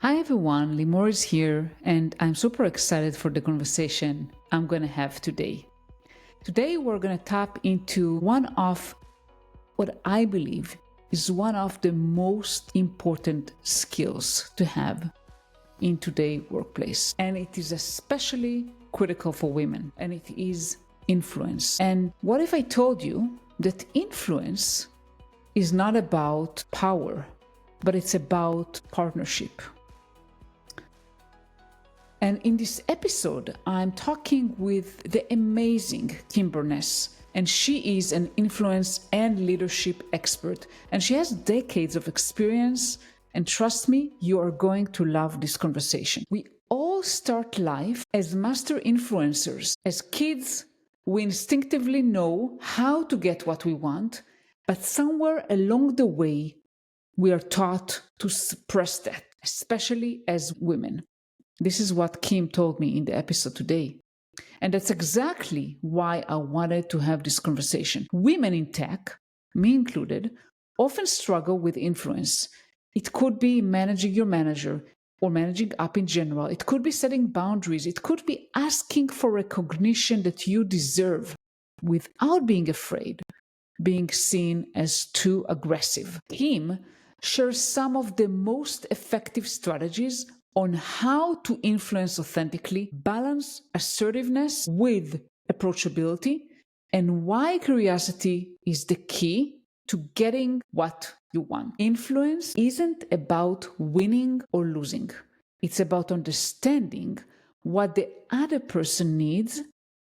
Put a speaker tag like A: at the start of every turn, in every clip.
A: Hi everyone, Limor is here, and I'm super excited for the conversation I'm going to have today. Today, we're going to tap into one of what I believe is one of the most important skills to have in today's workplace. And it is especially critical for women, and it is influence. And what if I told you that influence is not about power, but it's about partnership? And in this episode, I'm talking with the amazing Kim Burness, and she is an influence and leadership expert, and she has decades of experience. And trust me, you are going to love this conversation. We all start life as master influencers. As kids, we instinctively know how to get what we want, but somewhere along the way, we are taught to suppress that, especially as women. This is what Kim told me in the episode today. And that's exactly why I wanted to have this conversation. Women in tech, me included, often struggle with influence. It could be managing your manager or managing up in general. It could be setting boundaries. It could be asking for recognition that you deserve without being afraid, being seen as too aggressive. Kim shares some of the most effective strategies on how to influence authentically, balance assertiveness with approachability, and why curiosity is the key to getting what you want. Influence isn't about winning or losing. It's about understanding what the other person needs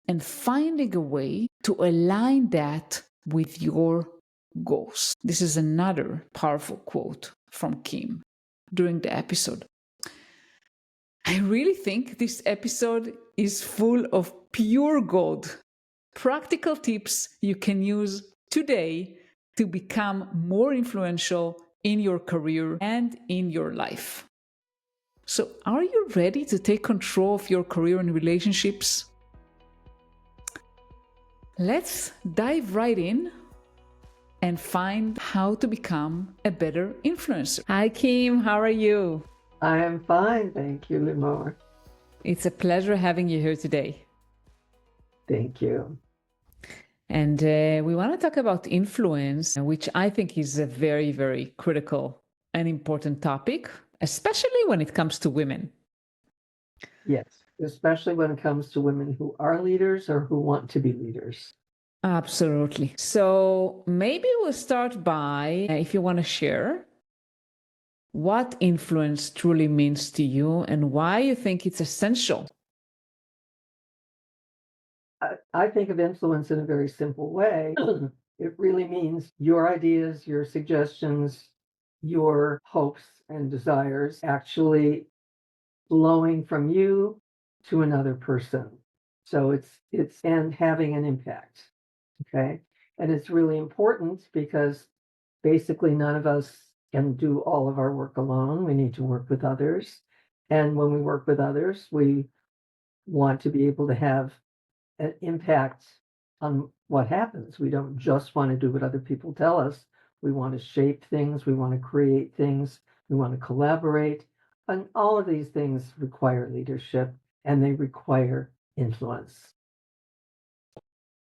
A: and finding a way to align that with your goals. This is another powerful quote from Kim during the episode. I really think this episode is full of pure gold, practical tips you can use today to become more influential in your career and in your life. So, are you ready to take control of your career and relationships? Let's dive right in and find how to become a better influencer. Hi, Kim. How are you?
B: I am fine, thank you, Limor.
A: It's a pleasure having you here today.
B: Thank you.
A: And we want to talk about influence, which I think is a very, very critical and important topic, especially when it comes to women.
B: Yes, especially when it comes to women who are leaders or who want to be leaders.
A: Absolutely. So maybe we'll start by, if you want to share, what influence truly means to you and why you think it's essential.
B: I think of influence in a very simple way. It really means your ideas, your suggestions, your hopes and desires actually flowing from you to another person. So it's and having an impact. Okay. And it's really important because basically none of us can do all of our work alone. We need to work with others. And when we work with others, we want to be able to have an impact on what happens. We don't just want to do what other people tell us. We want to shape things. We want to create things. We want to collaborate. And all of these things require leadership and they require influence.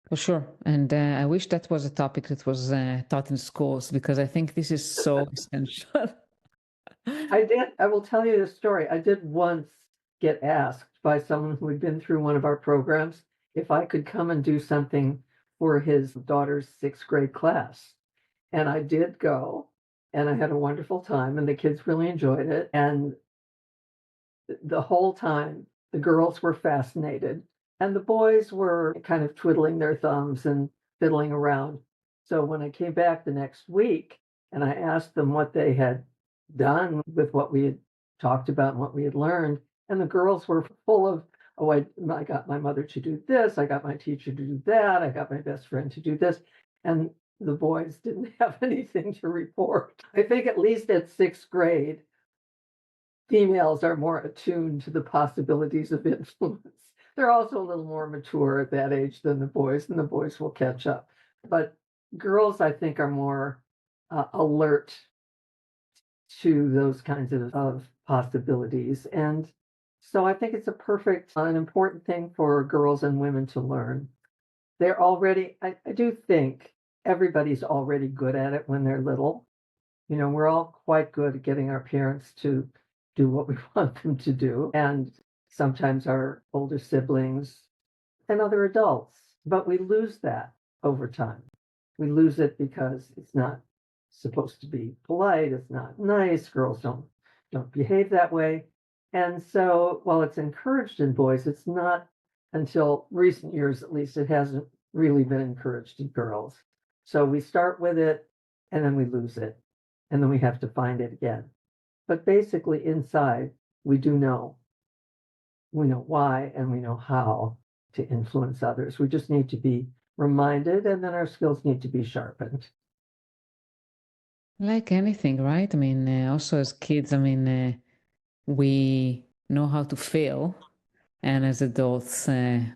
A: For sure. And I wish that was a topic that was taught in schools because I think this is so essential.
B: I will tell you the story. I did once get asked by someone who had been through one of our programs if I could come and do something for his daughter's sixth grade class. And I did go, and I had a wonderful time, and the kids really enjoyed it. And the whole time, the girls were fascinated, and the boys were kind of twiddling their thumbs and fiddling around. So when I came back the next week and I asked them what they had done with what we had talked about and what we had learned, and the girls were full of, oh, I got my mother to do this, I got my teacher to do that, I got my best friend to do this. And the boys didn't have anything to report. I think at least at sixth grade, females are more attuned to the possibilities of influence. They're also a little more mature at that age than the boys, and the boys will catch up. But girls, I think, are more alert to those kinds of possibilities. And so I think it's an important thing for girls and women to learn. I do think everybody's already good at it when they're little. We're all quite good at getting our parents to do what we want them to do, and sometimes our older siblings and other adults. But we lose that over time. We lose it because it's not supposed to be polite, it's not nice, girls don't behave that way. And so while it's encouraged in boys, it's not until recent years, at least, it hasn't really been encouraged in girls. So we start with it and then we lose it, and then we have to find it again. But basically inside, we do know. We know why and we know how to influence others. We just need to be reminded, and then our skills need to be sharpened.
A: Like anything, right? I mean, also as kids, I mean, we know how to fail. And as adults, a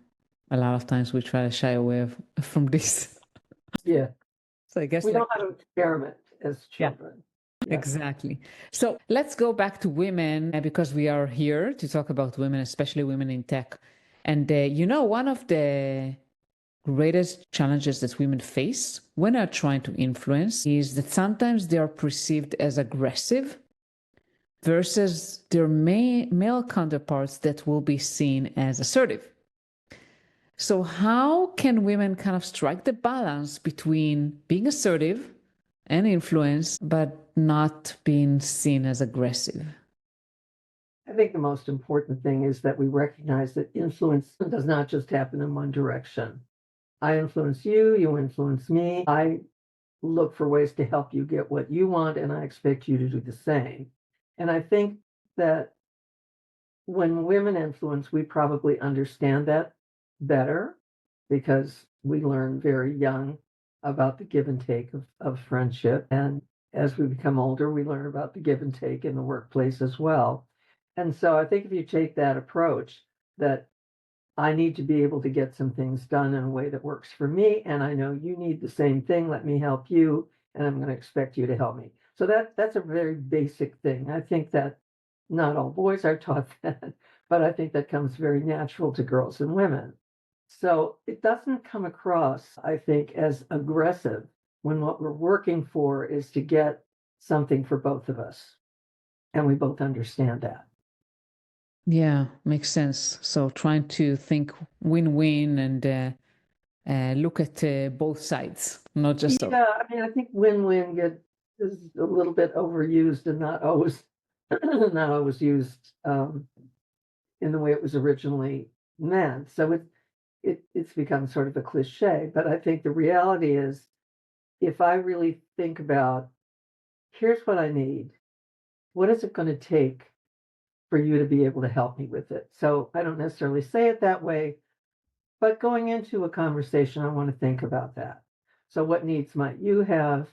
A: lot of times we try to shy away from this.
B: Yeah.
A: So I guess
B: We
A: like,
B: know how to experiment as
A: yeah,
B: children. Yeah.
A: exactly. So let's go back to women because we are here to talk about women, especially women in tech. And one of the greatest challenges that women face when they're trying to influence is that sometimes they are perceived as aggressive versus their male counterparts that will be seen as assertive. So, how can women kind of strike the balance between being assertive and influence, but not being seen as aggressive?
B: I think the most important thing is that we recognize that influence does not just happen in one direction. I influence you, you influence me. I look for ways to help you get what you want, and I expect you to do the same. And I think that when women influence, we probably understand that better because we learn very young about the give and take of friendship. And as we become older, we learn about the give and take in the workplace as well. And so I think if you take that approach, that I need to be able to get some things done in a way that works for me, and I know you need the same thing. Let me help you, and I'm going to expect you to help me. So that's a very basic thing. I think that not all boys are taught that, but I think that comes very natural to girls and women. So it doesn't come across, I think, as aggressive when what we're working for is to get something for both of us, and we both understand that.
A: Yeah, makes sense. So, trying to think win-win and look at both sides, not just
B: Yeah, I mean, I think win-win is a little bit overused and not always not always used in the way it was originally meant. So it's become sort of a cliche. But I think the reality is, if I really think about, here's what I need, what is it going to take for you to be able to help me with it? So I don't necessarily say it that way, but going into a conversation, I want to think about that. So what needs might you have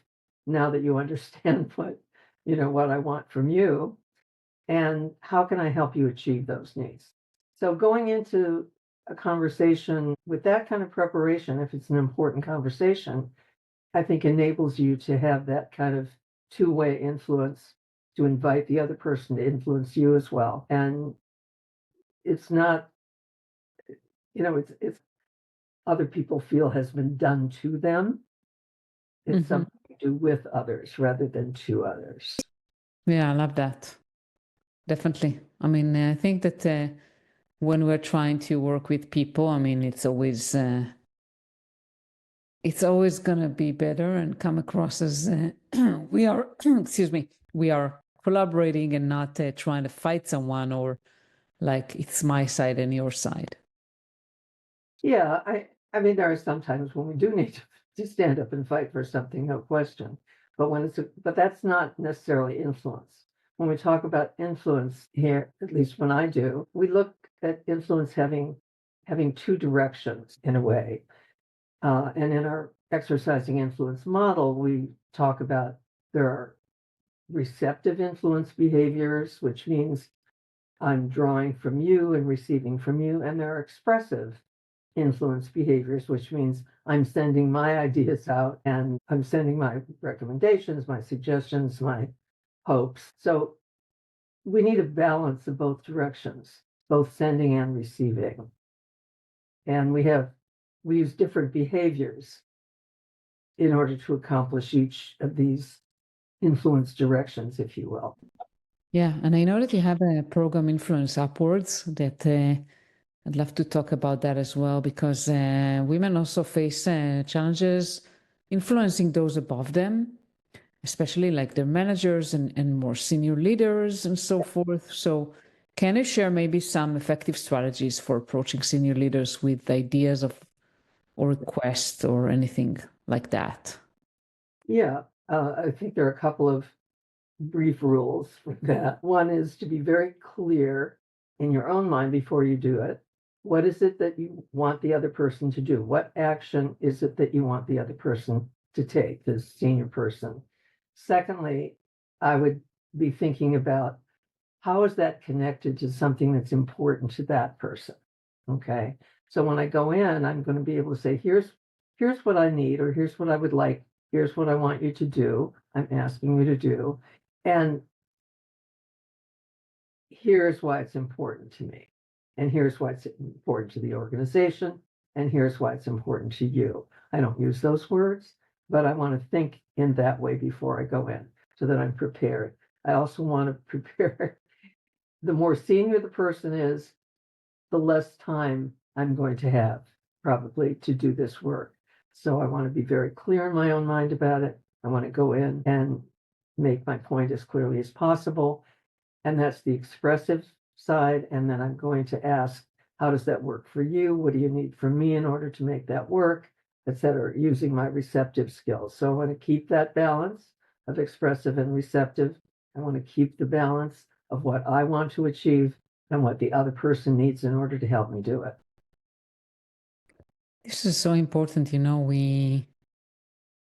B: now that you understand what I want from you, and how can I help you achieve those needs? So going into a conversation with that kind of preparation, if it's an important conversation, I think enables you to have that kind of two-way influence to invite the other person to influence you as well. And it's not, it's other people feel has been done to them. It's something you do with others rather than to others.
A: Yeah, I love that. Definitely. I mean, I think that when we're trying to work with people, I mean, it's always gonna be better and come across as we are, excuse me, we are collaborating and not trying to fight someone or like it's my side and your side.
B: Yeah, I mean, there are some times when we do need to stand up and fight for something, no question. But that's not necessarily influence. When we talk about influence here, at least when I do, we look at influence having two directions in a way. And in our exercising influence model, we talk about there are receptive influence behaviors, which means I'm drawing from you and receiving from you, and there are expressive influence behaviors, which means I'm sending my ideas out and I'm sending my recommendations, my suggestions, my hopes. So we need a balance of both directions, both sending and receiving. And we use different behaviors in order to accomplish each of these influence directions, if you will.
A: Yeah, and I know that you have a program Influence Upwards that I'd love to talk about that as well, because women also face challenges influencing those above them, especially like their managers and more senior leaders and so forth. So can you share maybe some effective strategies for approaching senior leaders with ideas of or requests or anything like that?
B: Yeah, I think there are a couple of brief rules for that. One is to be very clear in your own mind before you do it. What is it that you want the other person to do? What action is it that you want the other person to take, the senior person? Secondly, I would be thinking about how is that connected to something that's important to that person? Okay. So when I go in, I'm going to be able to say, here's what I need, or here's what I would like, here's what I want you to do. I'm asking you to do. And here's why it's important to me. And here's why it's important to the organization. And here's why it's important to you. I don't use those words, but I want to think in that way before I go in so that I'm prepared. I also want to prepare. The more senior the person is, the less time I'm going to have probably to do this work. So I want to be very clear in my own mind about it. I want to go in and make my point as clearly as possible. And that's the expressive side. And then I'm going to ask, how does that work for you? What do you need from me in order to make that work, et cetera, using my receptive skills. So I want to keep that balance of expressive and receptive. I want to keep the balance of what I want to achieve and what the other person needs in order to help me do it.
A: This is so important. We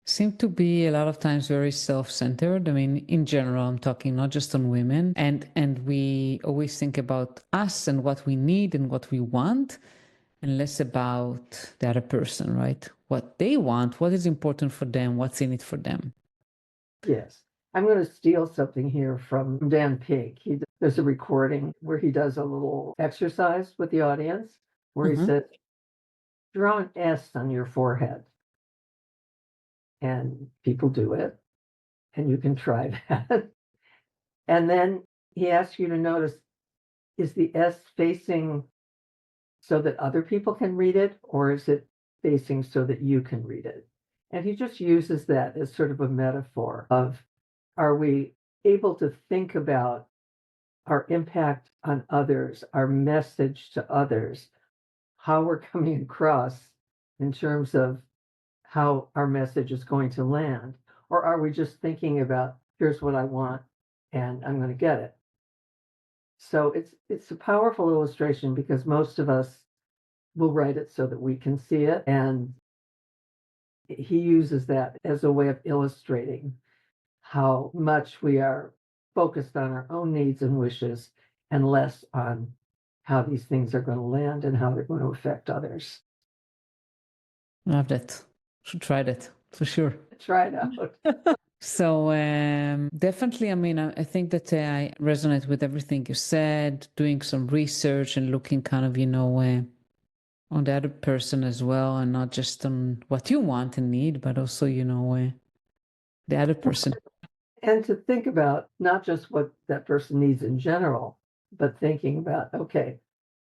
A: seem to be a lot of times very self-centered. I mean, in general, I'm talking not just on women, and we always think about us and what we need and what we want, and less about the other person, right? What they want, what is important for them, what's in it for them.
B: Yes. I'm going to steal something here from Dan Pink. There's a recording where he does a little exercise with the audience where he says, draw an S on your forehead. And people do it. And you can try that. And then he asks you to notice, is the S facing so that other people can read it, or is it facing so that you can read it? And he just uses that as sort of a metaphor of, are we able to think about our impact on others, our message to others, how we're coming across in terms of how our message is going to land? Or are we just thinking about, here's what I want and I'm going to get it? So it's a powerful illustration because most of us will write it so that we can see it. And he uses that as a way of illustrating how much we are focused on our own needs and wishes and less on how these things are going to land and how they're going to affect others.
A: Love that. Should try that for sure.
B: Try it out.
A: So definitely, I mean, I think that I resonate with everything you said, doing some research and looking kind of, on the other person as well, and not just on what you want and need, but also, the other person.
B: And to think about not just what that person needs in general, but thinking about, okay,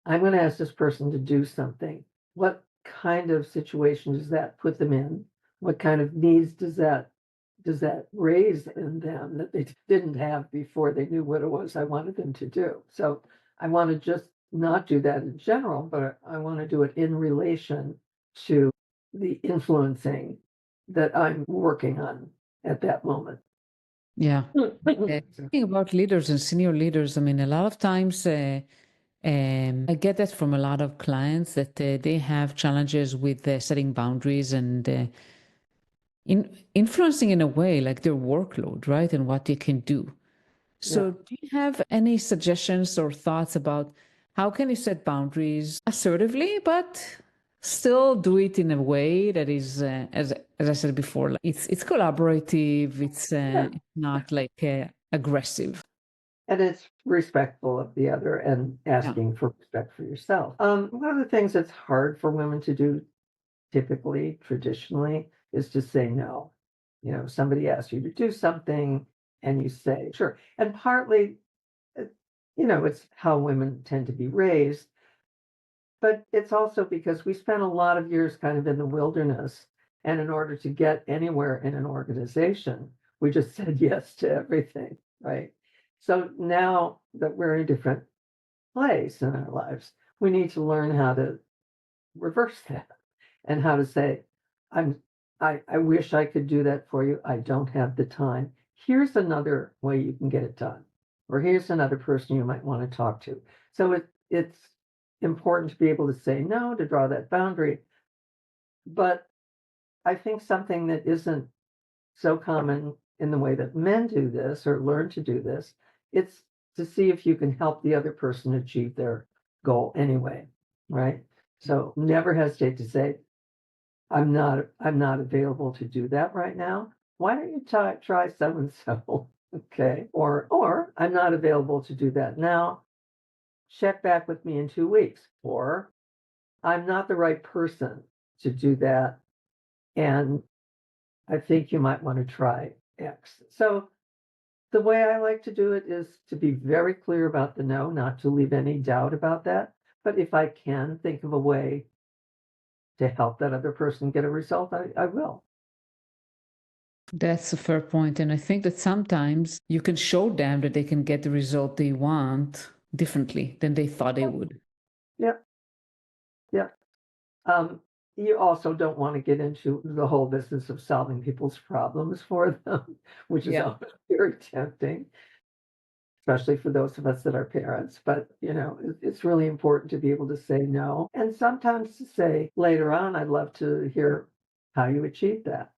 B: I'm going to ask this person to do something. What kind of situation does that put them in? What kind of needs does that raise in them that they didn't have before they knew what it was I wanted them to do? So I want to just not do that in general, but I want to do it in relation to the influencing that I'm working on at that moment.
A: Yeah. Thinking about leaders and senior leaders, I mean, a lot of times I get that from a lot of clients that they have challenges with setting boundaries and influencing in a way like their workload, right? And what they can do. So, do you have any suggestions or thoughts about how can you set boundaries assertively, but still do it in a way that is, as I said before, like it's collaborative. It's not like aggressive.
B: And it's respectful of the other and
A: Yeah.
B: asking for respect for yourself. One of the things that's hard for women to do typically, traditionally, is to say no. You know, somebody asks you to do something and you say, sure. And partly, uh, it's how women tend to be raised, but it's also because we spent a lot of years kind of in the wilderness. And in order to get anywhere in an organization, we just said yes to everything, right? So now that we're in a different place in our lives, we need to learn how to reverse that and how to say, I'm I wish I could do that for you. I don't have the time. Here's another way you can get it done. Or here's another person you might want to talk to. So it's important to be able to say no, to draw that boundary. But I think something that isn't so common in the way that men do this or learn to do this, it's to see if you can help the other person achieve their goal anyway, right? So never hesitate to say, I'm not available to do that right now. Why don't you try so and so? Okay. Or I'm not available to do that now. Check back with me in 2 weeks. Or I'm not the right person to do that. And I think you might want to try X. So the way I like to do it is to be very clear about the no, not to leave any doubt about that. But if I can think of a way to help that other person get a result, I will.
A: That's a fair point. And I think that sometimes you can show them that they can get the result they want differently than they thought they would.
B: Yep. Yep. Um, you also don't want to get into the whole business of solving people's problems for them, which is
A: Yeah.
B: often very tempting, especially for those of us that are parents. But, it's really important to be able to say no. And sometimes to say later on, I'd love to hear how you achieved that,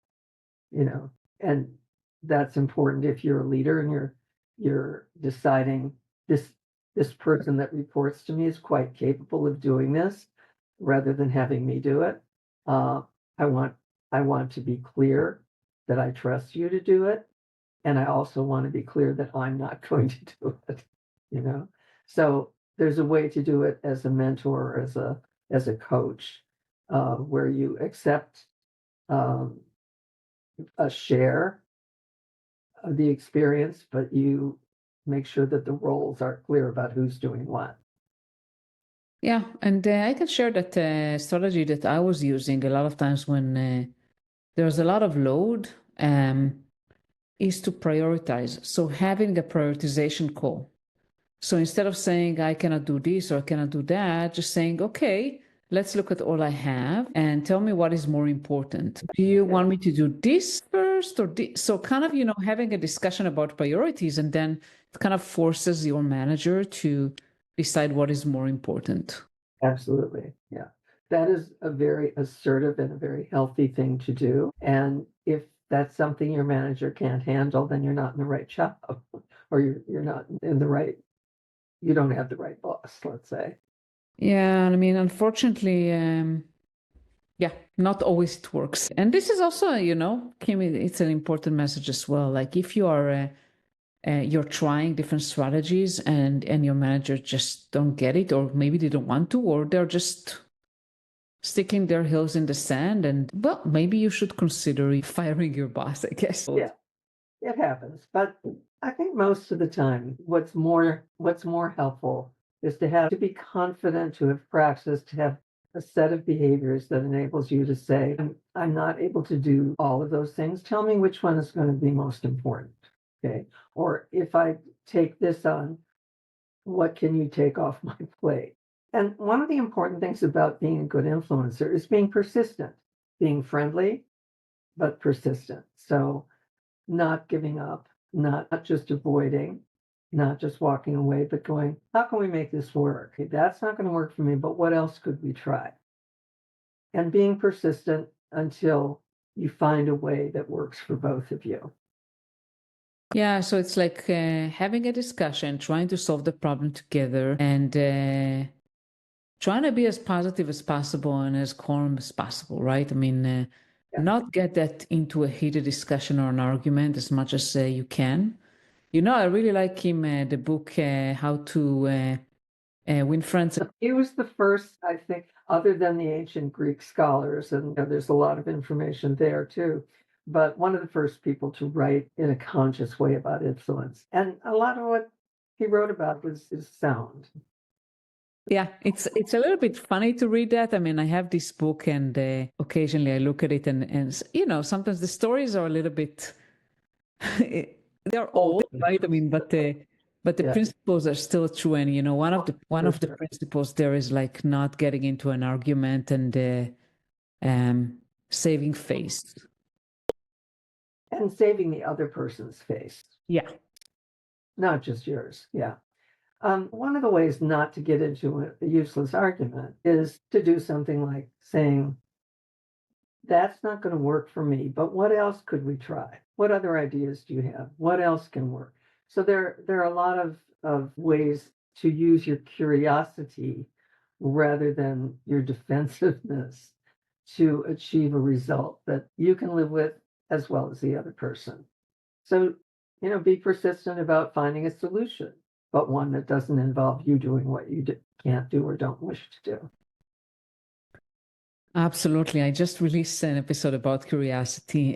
B: you know, and that's important if you're a leader and you're deciding this this person that reports to me is quite capable of doing this rather than having me do it. Uh, I want I want to be clear that I trust you to do it, and I also want to be clear that I'm not going to do it, you know? So there's a way to do it as a mentor, or as a coach, where you accept um, a share of the experience, but you make sure that the roles are clear about who's doing what.
A: Yeah. And I can share that strategy that I was using a lot of times when there's a lot of load is to prioritize. So having a prioritization call. So instead of saying, I cannot do this or I cannot do that, just saying, okay, let's look at all I have and tell me what is more important. Do you
B: Yeah,
A: want me to do this first or this? So kind of, having a discussion about priorities, and then it kind of forces your manager to decide what is more important.
B: absolutely. Yeah. That is a very assertive and a very healthy thing to do. And if that's something your manager can't handle, then you're not in the right job or you're not in the right, you don't have the right boss, let's say.
A: Yeah, I mean, unfortunately, yeah, not always it works. And this is also, Kim, it's an important message as well. Like if you are you're trying different strategies and your manager just don't get it, or maybe they don't want to, or they're just sticking their heels in the sand, and well, maybe you should consider firing your boss, I guess.
B: Yeah, it happens. But I think most of the time, what's more helpful is to be confident, to have practiced, to have a set of behaviors that enables you to say, I'm not able to do all of those things. Tell me which one is going to be most important. Okay. Or if I take this on, what can you take off my plate? And one of the important things about being a good influencer is being persistent, being friendly, but persistent. So not giving up, not just avoiding, not just walking away, but going, how can we make this work? Okay, that's not going to work for me, but what else could we try? And being persistent until you find a way that works for both of you.
A: Yeah, so it's like having a discussion, trying to solve the problem together, and trying to be as positive as possible and as calm as possible, right? I mean,
B: Yeah.
A: not get that into a heated discussion or an argument as much as you can. I really like him, the book, How to Win Friends.
B: He was the first, I think, other than the ancient Greek scholars, and there's a lot of information there too, but one of the first people to write in a conscious way about influence. And a lot of what he wrote about was is sound.
A: Yeah, it's a little bit funny to read that. I mean, I have this book, and occasionally I look at it, and sometimes the stories are a little bit they're old, right? I mean, but the
B: Yeah,
A: principles are still true. And one
B: for
A: of the
B: sure.
A: principles there is like not getting into an argument and saving face.
B: And saving the other person's face,
A: Yeah,
B: not just yours. Yeah. One of the ways not to get into a useless argument is to do something like saying, that's not going to work for me, but what else could we try? What other ideas do you have? What else can work? So there are a lot of ways to use your curiosity rather than your defensiveness to achieve a result that you can live with as well as the other person. So, be persistent about finding a solution, but one that doesn't involve you doing what you can't do or don't wish to do.
A: absolutely. I just released an episode about curiosity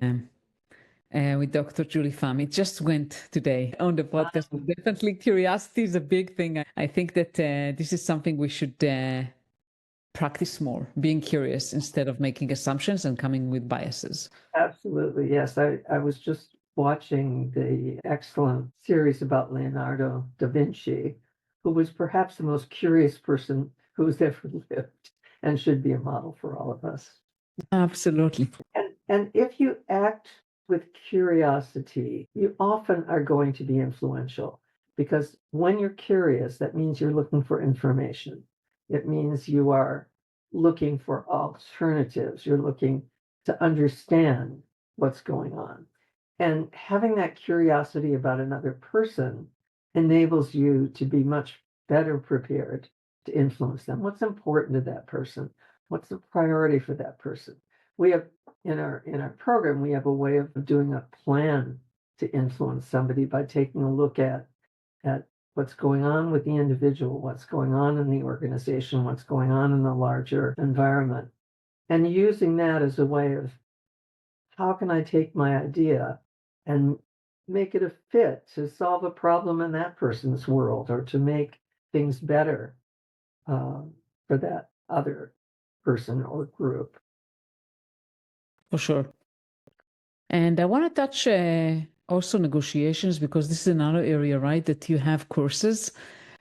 A: with Dr. Julie Pham. It just went today on the podcast. Definitely, curiosity is a big thing. I think that this is something we should practice more, being curious instead of making assumptions and coming with biases.
B: Absolutely, yes. I was just watching the excellent series about Leonardo da Vinci, who was perhaps the most curious person who's ever lived and should be a model for all of us.
A: Absolutely.
B: And if you act with curiosity, you often are going to be influential because when you're curious, that means you're looking for information. It means you are looking for alternatives. You're looking to understand what's going on. And having that curiosity about another person enables you to be much better prepared to influence them. What's important to that person? What's the priority for that person? We have in our program, we have a way of doing a plan to influence somebody by taking a look at what's going on with the individual, what's going on in the organization, what's going on in the larger environment, and using that as a way of how can I take my idea and make it a fit to solve a problem in that person's world or to make things better for that other person or group.
A: For sure. And I want to touch also negotiations because this is another area, right, that you have courses.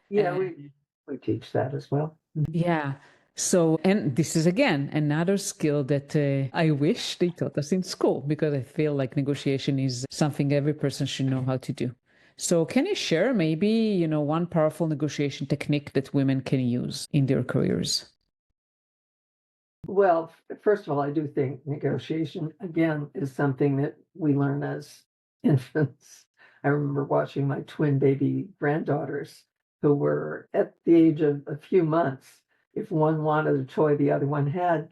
B: Yeah, we teach that as well.
A: Yeah. So, and this is again another skill that I wish they taught us in school because I feel like negotiation is something every person should know how to do. So, can you share maybe, one powerful negotiation technique that women can use in their careers?
B: Well, first of all, I do think negotiation, again, is something that we learn as infants. I remember watching my twin baby granddaughters who were at the age of a few months. If one wanted a toy the other one had,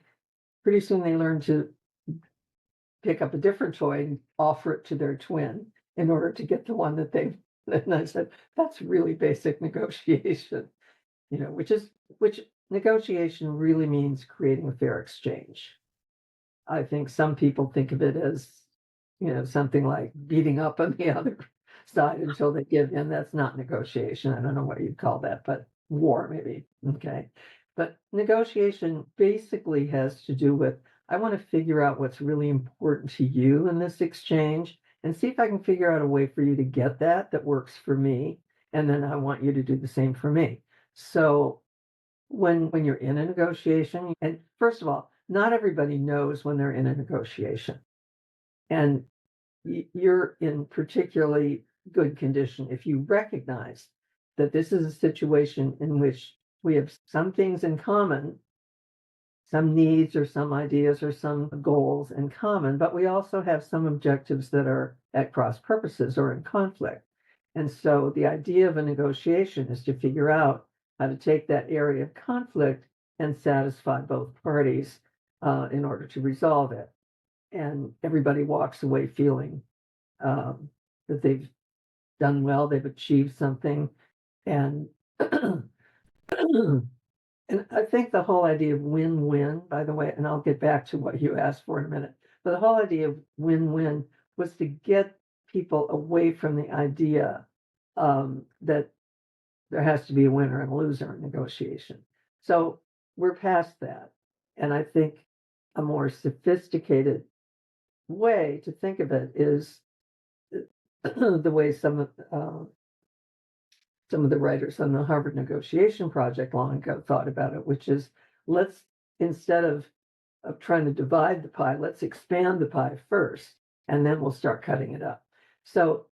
B: pretty soon they learned to pick up a different toy and offer it to their twin in order to get the one that they. And I said, that's really basic negotiation, which negotiation really means creating a fair exchange. I think some people think of it as, something like beating up on the other side until they give in. That's not negotiation. I don't know what you'd call that, but war maybe. Okay. But negotiation basically has to do with I want to figure out what's really important to you in this exchange and see if I can figure out a way for you to get that works for me. And then I want you to do the same for me. So when you're in a negotiation, and first of all, not everybody knows when they're in a negotiation, and you're in particularly good condition if you recognize that this is a situation in which we have some things in common, some needs or some ideas or some goals in common, but we also have some objectives that are at cross purposes or in conflict. And so the idea of a negotiation is to figure out how to take that area of conflict and satisfy both parties in order to resolve it. And everybody walks away feeling that they've done well, they've achieved something. And and I think the whole idea of win-win, by the way, and I'll get back to what you asked for in a minute, but the whole idea of win-win was to get people away from the idea that there has to be a winner and a loser in negotiation. So we're past that. And I think a more sophisticated way to think of it is the way some of the writers on the Harvard negotiation project long ago thought about it, which is let's, instead of trying to divide the pie, let's expand the pie first, and then we'll start cutting it up. So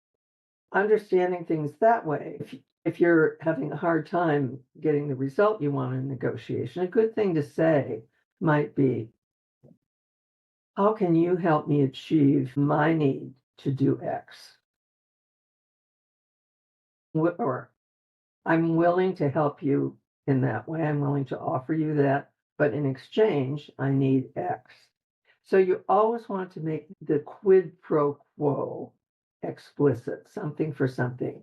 B: understanding things that way, if you're having a hard time getting the result you want in negotiation, a good thing to say might be, how can you help me achieve my need to do X? Or I'm willing to help you in that way. I'm willing to offer you that, but in exchange, I need X. So you always want to make the quid pro quo explicit, something for something,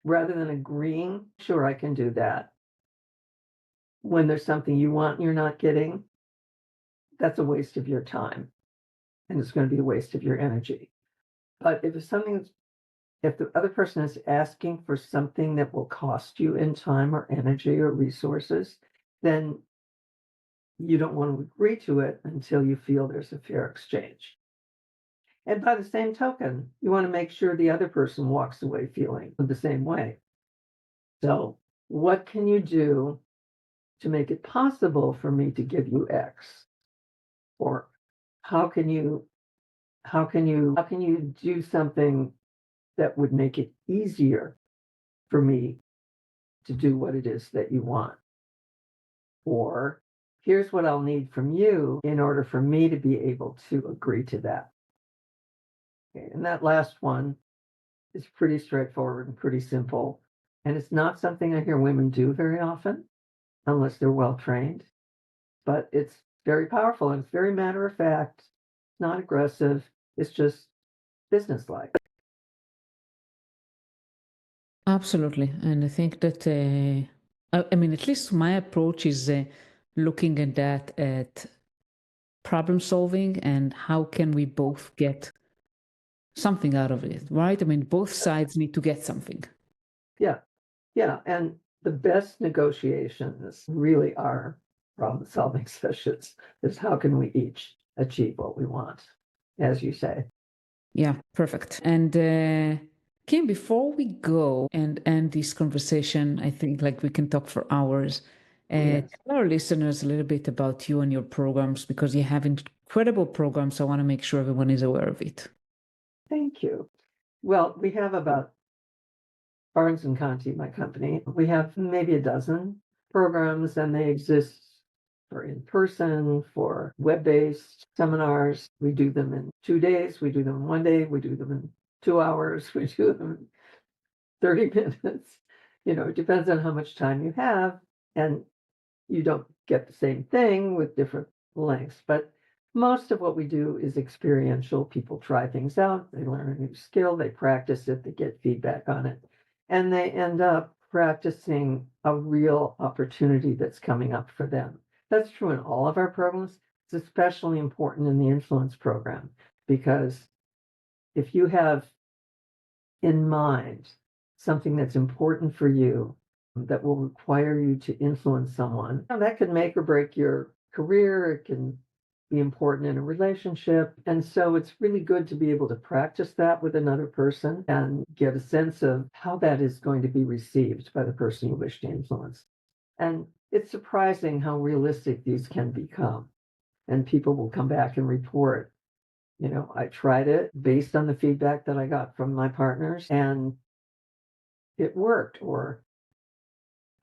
B: rather than agreeing, sure, I can do that. When there's something you want and you're not getting, that's a waste of your time, and it's going to be a waste of your energy. But if the other person is asking for something that will cost you in time or energy or resources, then you don't want to agree to it until you feel there's a fair exchange. And by the same token, you want to make sure the other person walks away feeling the same way. So, what can you do to make it possible for me to give you X? Or how can you do something that would make it easier for me to do what it is that you want? Or here's what I'll need from you in order for me to be able to agree to that. Okay, and that last one is pretty straightforward and pretty simple. And it's not something I hear women do very often, unless they're well trained. But it's very powerful and it's very matter of fact, not aggressive. It's just businesslike.
A: Absolutely. And I think that, I mean, at least my approach is looking at that at problem solving and how can we both get something out of it, right? I mean, both sides need to get something.
B: Yeah. Yeah. And the best negotiations really are problem solving sessions, is how can we each achieve what we want, as you say.
A: Yeah, perfect. And Kim, before we go and end this conversation, I think like we can talk for hours.
B: Yes.
A: Tell our listeners a little bit about you and your programs because you have incredible programs. I want to make sure everyone is aware of it.
B: Thank you. Well, we have about Barnes and Conti, my company. We have maybe a dozen programs, and they exist for in person, for web-based seminars. We do them in 2 days, we do them in 1 day, we do them in 2 hours, we do them in 30 minutes. It depends on how much time you have, and you don't get the same thing with different lengths. But most of what we do is experiential. People try things out, they learn a new skill, they practice it, they get feedback on it, and they end up practicing a real opportunity that's coming up for them. That's true in all of our programs. It's especially important in the influence program because if you have in mind something that's important for you that will require you to influence someone, that could make or break your career. It can be important in a relationship. And so it's really good to be able to practice that with another person and get a sense of how that is going to be received by the person you wish to influence. And it's surprising how realistic these can become. And people will come back and report, I tried it based on the feedback that I got from my partners and it worked. Or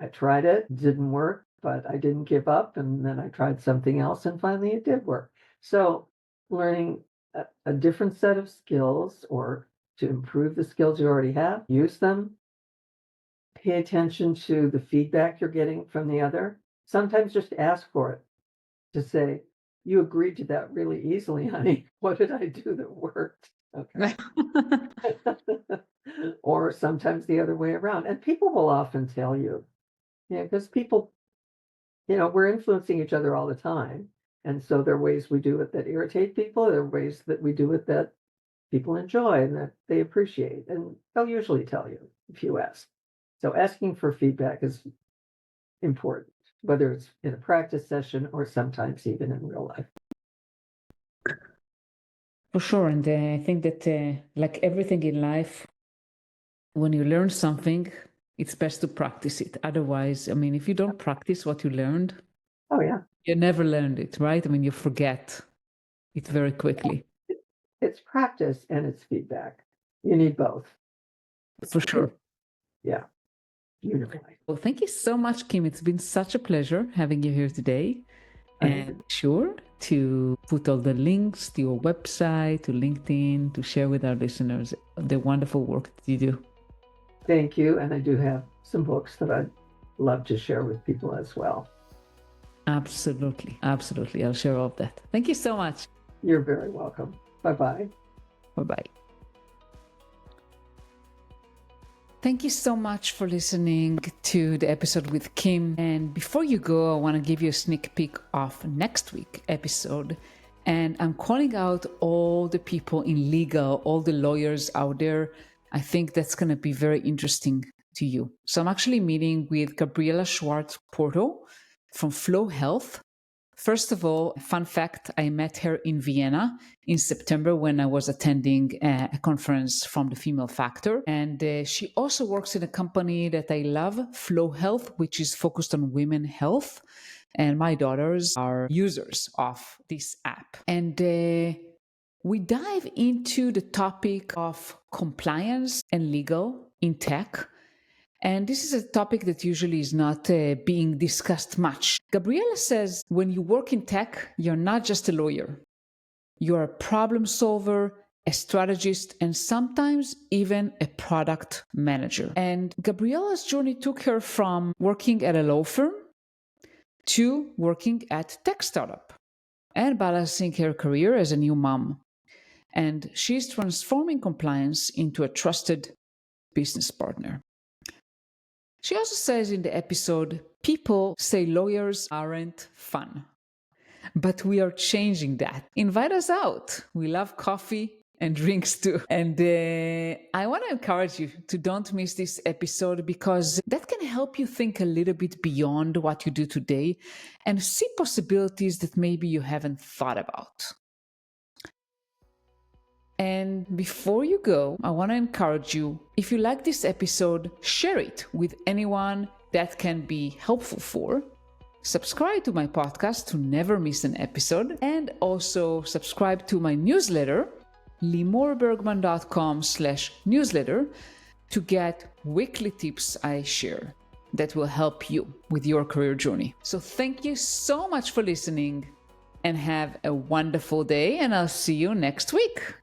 B: I tried it, didn't work, but I didn't give up. And then I tried something else and finally it did work. So learning a different set of skills or to improve the skills you already have, use them, pay attention to the feedback you're getting from the other. Sometimes just ask for it to say, you agreed to that really easily, honey. What did I do that worked? Okay. Or sometimes the other way around. And people will often tell you, yeah, because people, we're influencing each other all the time. And so there are ways we do it that irritate people. There are ways that we do it that people enjoy and that they appreciate. And they'll usually tell you if you ask. So asking for feedback is important, whether it's in a practice session or sometimes even in real life.
A: For sure. And I think that, like everything in life, when you learn something, it's best to practice it. Otherwise, I mean, if you don't practice what you learned,
B: Oh, yeah.
A: you never learned it, right? I mean, you forget it very quickly.
B: It's practice and it's feedback. You need both.
A: For sure.
B: Yeah. Unified.
A: Well, thank you so much, Kim. It's been such a pleasure having you here today. And sure to put all the links to your website, to LinkedIn, to share with our listeners the wonderful work that you do.
B: Thank you. And I do have some books that I'd love to share with people as well.
A: Absolutely. Absolutely. I'll share all of that. Thank you so much.
B: You're very welcome. Bye-bye.
A: Bye-bye. Thank you so much for listening to the episode with Kim. And before you go, I want to give you a sneak peek of next week's episode. And I'm calling out all the people in legal, all the lawyers out there. I think that's going to be very interesting to you. So I'm actually meeting with Gabriela Schwartz-Porto from Flow Health. First of all, fun fact, I met her in Vienna in September when I was attending a conference from the Female Factor. And she also works in a company that I love, Flow Health, which is focused on women health. And my daughters are users of this app. And we dive into the topic of compliance and legal in tech. And this is a topic that usually is not being discussed much. Gabriela says, when you work in tech, you're not just a lawyer. You're a problem solver, a strategist, and sometimes even a product manager. And Gabriela's journey took her from working at a law firm to working at a tech startup and balancing her career as a new mom. And she's transforming compliance into a trusted business partner. She also says in the episode, people say lawyers aren't fun. But we are changing that. Invite us out. We love coffee and drinks too. And I want to encourage you to don't miss this episode because that can help you think a little bit beyond what you do today and see possibilities that maybe you haven't thought about. And before you go, I want to encourage you, if you like this episode, share it with anyone that can be helpful for. Subscribe to my podcast to never miss an episode. And also subscribe to my newsletter, limorbergman.com/newsletter, to get weekly tips I share that will help you with your career journey. So thank you so much for listening and have a wonderful day. And I'll see you next week.